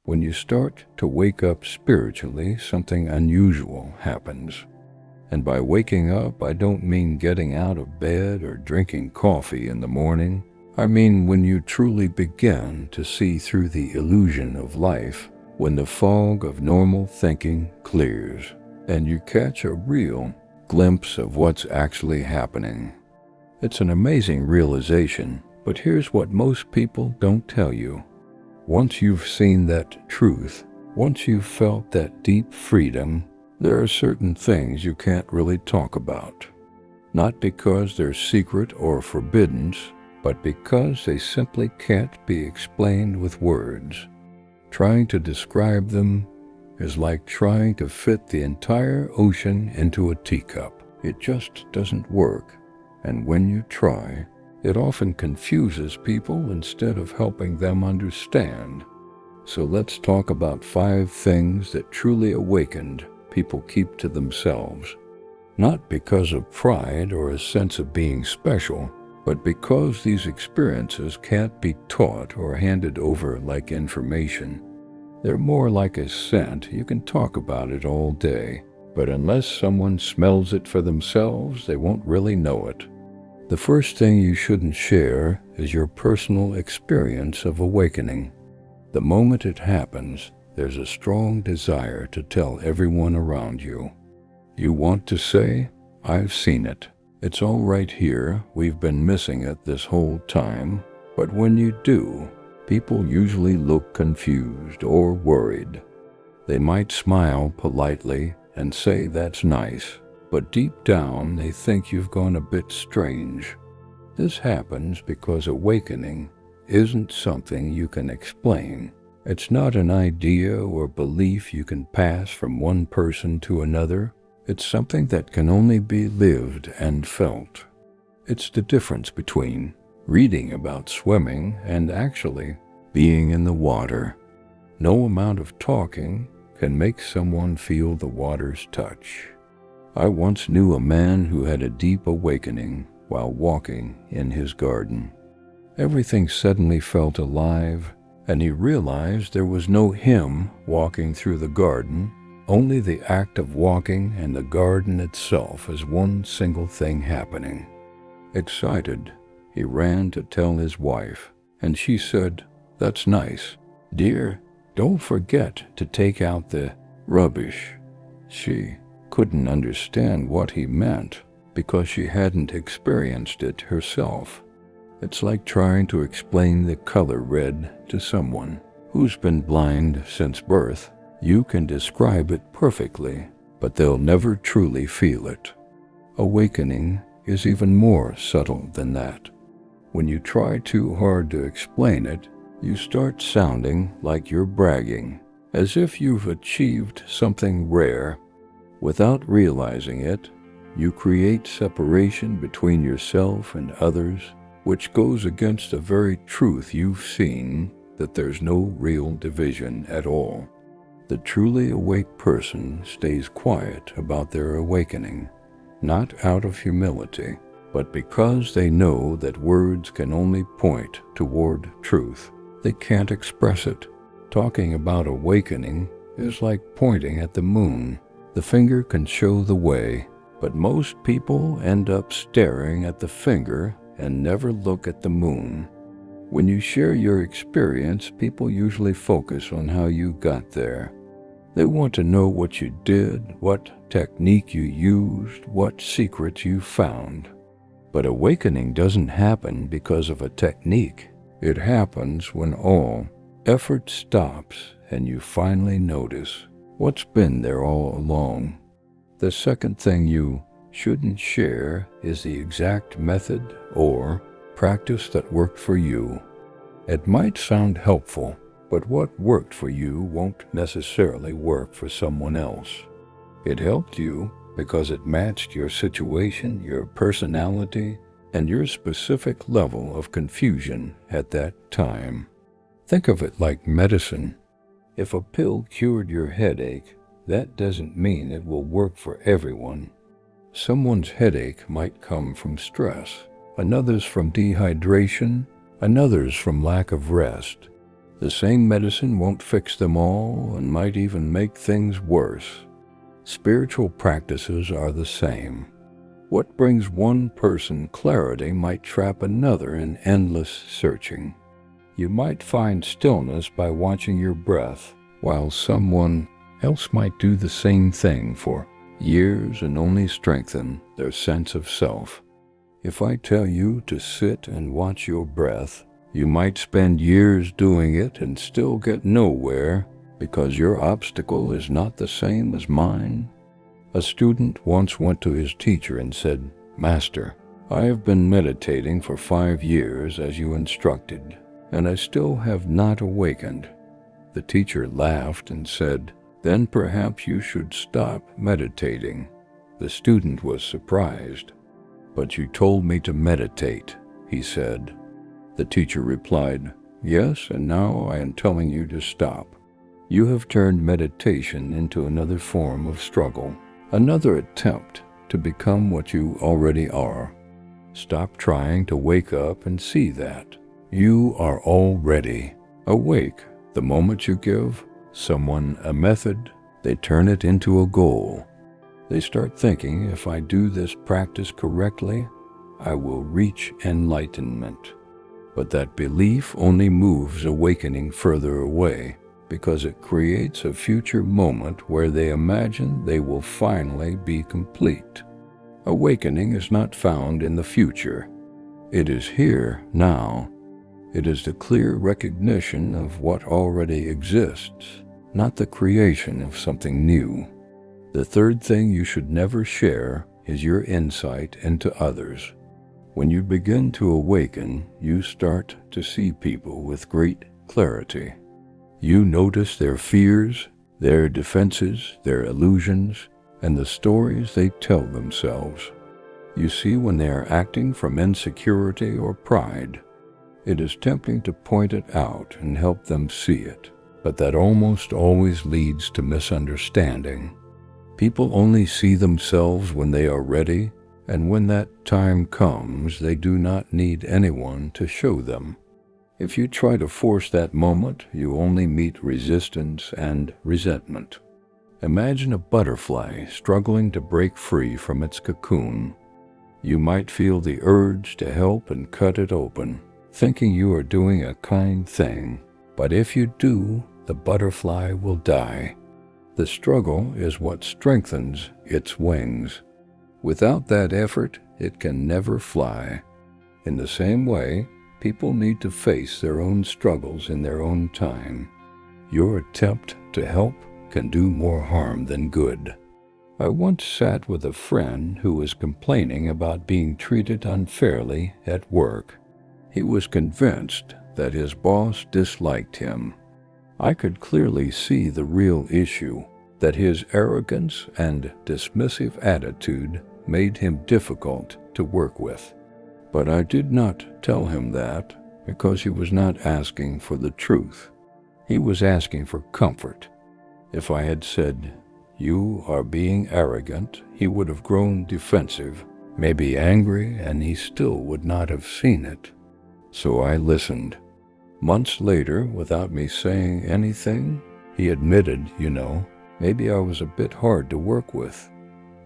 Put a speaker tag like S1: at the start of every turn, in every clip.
S1: When you start to wake up spiritually, something unusual happens. And by waking up, I don't mean getting out of bed or drinking coffee in the morning. I mean when you truly begin to see through the illusion of life, when the fog of normal thinking clears, and you catch a real glimpse of what's actually happening. It's an amazing realization, but here's what most people don't tell you. Once you've seen that truth, once you've felt that deep freedom, there are certain things you can't really talk about. Not because they're secret or forbidden, but because they simply can't be explained with words. Trying to describe them is like trying to fit the entire ocean into a teacup. It just doesn't work. And when you try, it often confuses people instead of helping them understand. So let's talk about 5 things that truly awakened people keep to themselves. Not because of pride or a sense of being special, but because these experiences can't be taught or handed over like information. They're more like a scent. You can talk about it all day, but unless someone smells it for themselves, they won't really know it. The first thing you shouldn't share is your personal experience of awakening. The moment it happens, there's a strong desire to tell everyone around you. You want to say, "I've seen it. It's all right here. We've been missing it this whole time." But when you do, people usually look confused or worried. They might smile politely and say that's nice, but deep down they think you've gone a bit strange. This happens because awakening isn't something you can explain. It's not an idea or belief you can pass from one person to another. It's something that can only be lived and felt. It's the difference between reading about swimming and actually being in the water. No amount of talking can make someone feel the water's touch. I once knew a man who had a deep awakening while walking in his garden. Everything suddenly felt alive, and he realized there was no him walking through the garden, only the act of walking and the garden itself as one single thing happening. Excited, he ran to tell his wife, and she said, "That's nice. Dear, don't forget to take out the rubbish." She couldn't understand what he meant because she hadn't experienced it herself. It's like trying to explain the color red to someone who's been blind since birth. You can describe it perfectly, but they'll never truly feel it. Awakening is even more subtle than that. When you try too hard to explain it, you start sounding like you're bragging, as if you've achieved something rare. Without realizing it, you create separation between yourself and others, which goes against the very truth you've seen, that there's no real division at all. The truly awake person stays quiet about their awakening, not out of humility, but because they know that words can only point toward truth. They can't express it. Talking about awakening is like pointing at the moon. The finger can show the way, but most people end up staring at the finger and never look at the moon. When you share your experience, people usually focus on how you got there. They want to know what you did, what technique you used, what secrets you found. But awakening doesn't happen because of a technique. It happens when all effort stops and you finally notice what's been there all along. The second thing you shouldn't share is the exact method or practice that worked for you. It might sound helpful, but what worked for you won't necessarily work for someone else. It helped you because it matched your situation, your personality, and your specific level of confusion at that time. Think of it like medicine. If a pill cured your headache, that doesn't mean it will work for everyone. Someone's headache might come from stress, another's from dehydration, another's from lack of rest. The same medicine won't fix them all and might even make things worse. Spiritual practices are the same. What brings one person clarity might trap another in endless searching. You might find stillness by watching your breath, while someone else might do the same thing for years and only strengthen their sense of self. If I tell you to sit and watch your breath, you might spend years doing it and still get nowhere because your obstacle is not the same as mine. A student once went to his teacher and said, "Master, I have been meditating for 5 years as you instructed, and I still have not awakened." The teacher laughed and said, "Then perhaps you should stop meditating." The student was surprised. "But you told me to meditate," he said. The teacher replied, "Yes, and now I am telling you to stop. You have turned meditation into another form of struggle, another attempt to become what you already are. Stop trying to wake up and see that. You are already awake. The moment you give someone a method, they turn it into a goal. They start thinking, if I do this practice correctly, I will reach enlightenment. But that belief only moves awakening further away, because it creates a future moment where they imagine they will finally be complete. Awakening is not found in the future. It is here, now. It is the clear recognition of what already exists, not the creation of something new. The third thing you should never share is your insight into others. When you begin to awaken, you start to see people with great clarity. You notice their fears, their defenses, their illusions, and the stories they tell themselves. You see when they are acting from insecurity or pride. It is tempting to point it out and help them see it, but that almost always leads to misunderstanding. People only see themselves when they are ready, and when that time comes, they do not need anyone to show them. If you try to force that moment, you only meet resistance and resentment. Imagine a butterfly struggling to break free from its cocoon. You might feel the urge to help and cut it open, thinking you are doing a kind thing, but if you do, the butterfly will die. The struggle is what strengthens its wings. Without that effort, it can never fly. In the same way, people need to face their own struggles in their own time. Your attempt to help can do more harm than good. I once sat with a friend who was complaining about being treated unfairly at work. He was convinced that his boss disliked him. I could clearly see the real issue, that his arrogance and dismissive attitude made him difficult to work with. But I did not tell him that because he was not asking for the truth. He was asking for comfort. If I had said, "You are being arrogant," he would have grown defensive, maybe angry, and he still would not have seen it. So I listened. Months later, without me saying anything, he admitted, maybe I was a bit hard to work with.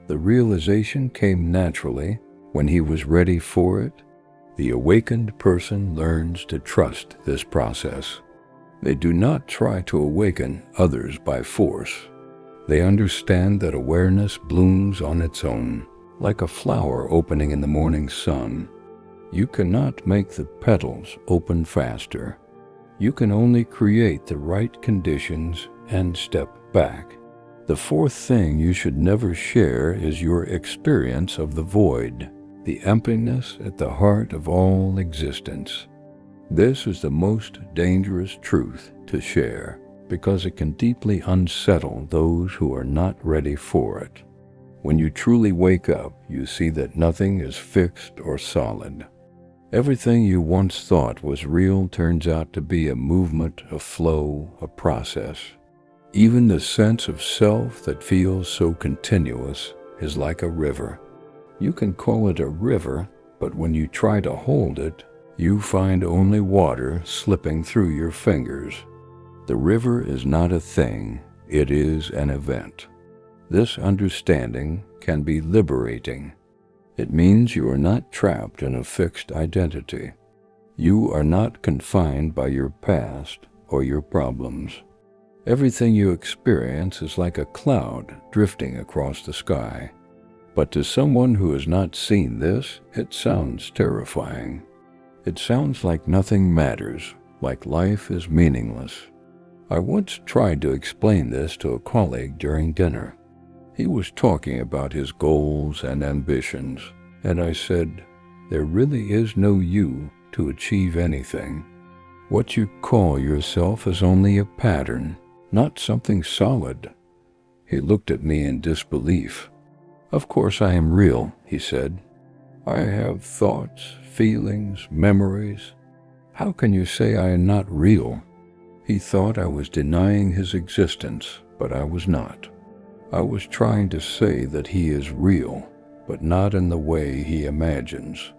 S1: The realization came naturally when he was ready for it. The awakened person learns to trust this process. They do not try to awaken others by force. They understand that awareness blooms on its own, like a flower opening in the morning sun. You cannot make the petals open faster. You can only create the right conditions and step back. The fourth thing you should never share is your experience of the void, the emptiness at the heart of all existence. This is the most dangerous truth to share, because it can deeply unsettle those who are not ready for it. When you truly wake up, you see that nothing is fixed or solid. Everything you once thought was real turns out to be a movement, a flow, a process. Even the sense of self that feels so continuous is like a river. You can call it a river, but when you try to hold it, You find only water slipping through your fingers. The river is not a thing, it is an event. This understanding can be liberating. It means you are not trapped in a fixed identity. You are not confined by your past or your problems. Everything you experience is like a cloud drifting across the sky. But to someone who has not seen this, it sounds terrifying. It sounds like nothing matters, like life is meaningless. I once tried to explain this to a colleague during dinner. He was talking about his goals and ambitions, and I said, "There really is no you to achieve anything. What you call yourself is only a pattern, not something solid." He looked at me in disbelief. "Of course I am real," he said. "I have thoughts, feelings, memories. How can you say I am not real?" He thought I was denying his existence, but I was not. I was trying to say that he is real, but not in the way he imagines.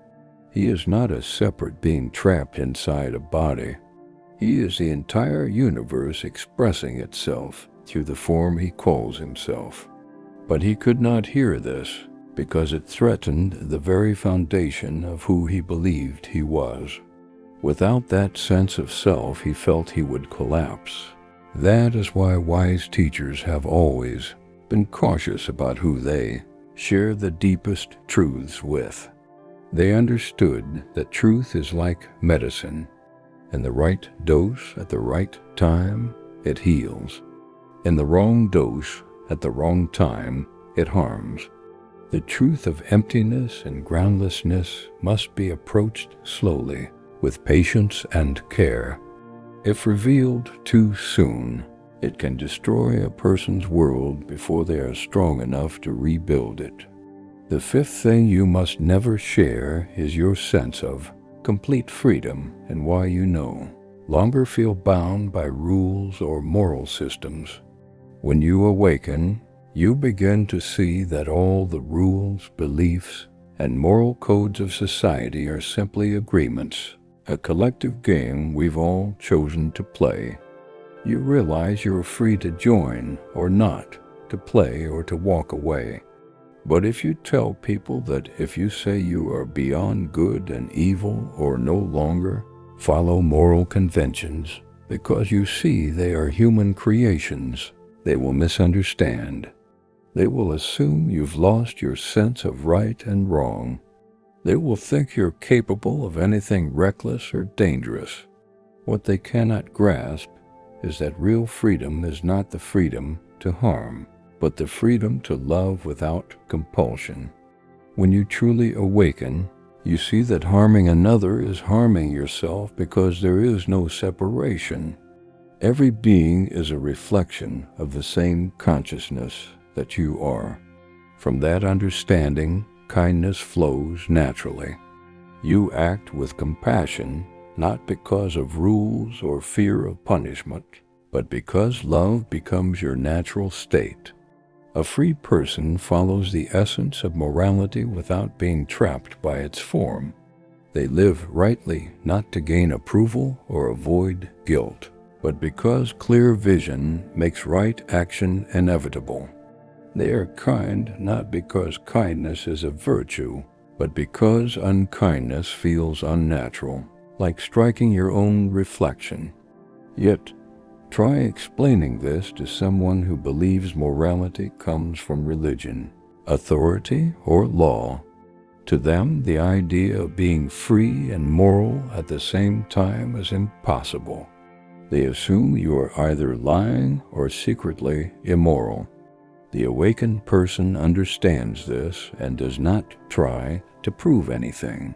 S1: He is not a separate being trapped inside a body. He is the entire universe expressing itself through the form he calls himself. But he could not hear this because it threatened the very foundation of who he believed he was. Without that sense of self, he felt he would collapse. That is why wise teachers have always been cautious about who they share the deepest truths with. They understood that truth is like medicine. In the right dose at the right time, it heals. In the wrong dose at the wrong time, it harms. The truth of emptiness and groundlessness must be approached slowly, with patience and care. If revealed too soon, it can destroy a person's world before they are strong enough to rebuild it. The fifth thing you must never share is your sense of complete freedom and why you no longer feel bound by rules or moral systems. When you awaken, you begin to see that all the rules, beliefs, and moral codes of society are simply agreements, a collective game we've all chosen to play. You realize you're free to join or not, to play or to walk away. But if you tell people that if you say you are beyond good and evil or no longer follow moral conventions because you see they are human creations, they will misunderstand. They will assume you've lost your sense of right and wrong. They will think you're capable of anything reckless or dangerous. What they cannot grasp is that real freedom is not the freedom to harm, but the freedom to love without compulsion. When you truly awaken, you see that harming another is harming yourself because there is no separation. Every being is a reflection of the same consciousness that you are. From that understanding, kindness flows naturally. You act with compassion, not because of rules or fear of punishment, but because love becomes your natural state. A free person follows the essence of morality without being trapped by its form. They live rightly not to gain approval or avoid guilt, but because clear vision makes right action inevitable. They are kind not because kindness is a virtue, but because unkindness feels unnatural, like striking your own reflection. Yet, try explaining this to someone who believes morality comes from religion, authority, or law. To them, the idea of being free and moral at the same time is impossible. They assume you are either lying or secretly immoral. The awakened person understands this and does not try to prove anything.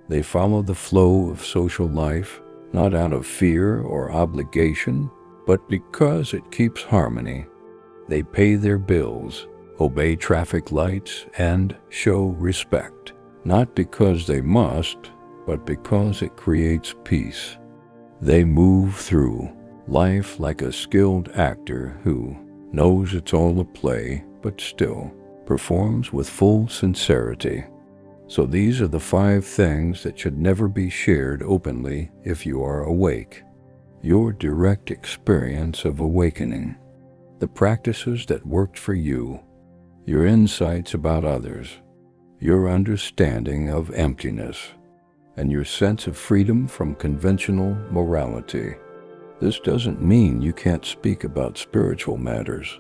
S1: They follow the flow of social life, not out of fear or obligation, but because it keeps harmony. They pay their bills, obey traffic lights, and show respect, not because they must, but because it creates peace. They move through life like a skilled actor who knows it's all a play, but still performs with full sincerity. So these are the 5 things that should never be shared openly if you are awake. Your direct experience of awakening, the practices that worked for you, your insights about others, your understanding of emptiness, and your sense of freedom from conventional morality. This doesn't mean you can't speak about spiritual matters.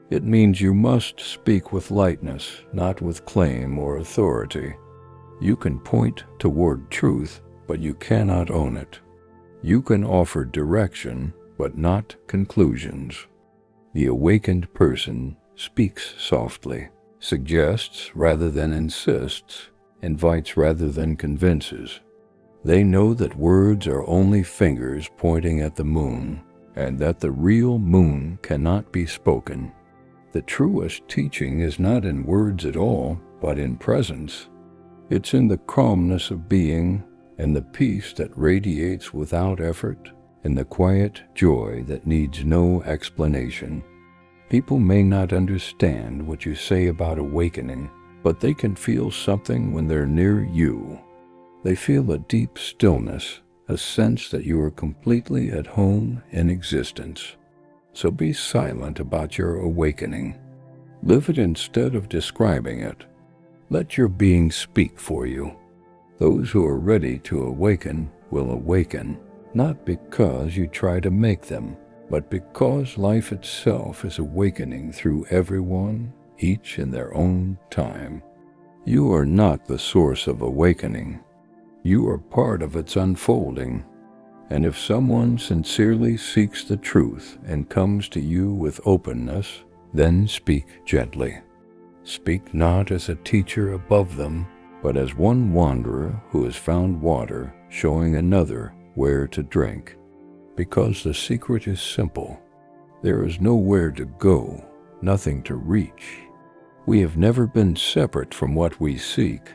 S1: It means you must speak with lightness, not with claim or authority. You can point toward truth, but you cannot own it. You can offer direction, but not conclusions. The awakened person speaks softly, suggests rather than insists, invites rather than convinces. They know that words are only fingers pointing at the moon, and that the real moon cannot be spoken. The truest teaching is not in words at all, but in presence. It's in the calmness of being, and the peace that radiates without effort, and the quiet joy that needs no explanation. People may not understand what you say about awakening, but they can feel something when they're near you. They feel a deep stillness, a sense that you are completely at home in existence. So be silent about your awakening. Live it instead of describing it. Let your being speak for you. Those who are ready to awaken will awaken, not because you try to make them, but because life itself is awakening through everyone, each in their own time. You are not the source of awakening. You are part of its unfolding. And if someone sincerely seeks the truth and comes to you with openness, then speak gently. Speak not as a teacher above them, but as one wanderer who has found water, showing another where to drink. Because the secret is simple. There is nowhere to go, nothing to reach. We have never been separate from what we seek.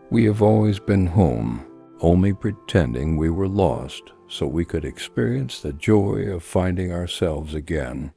S1: We have always been home, only pretending we were lost so we could experience the joy of finding ourselves again.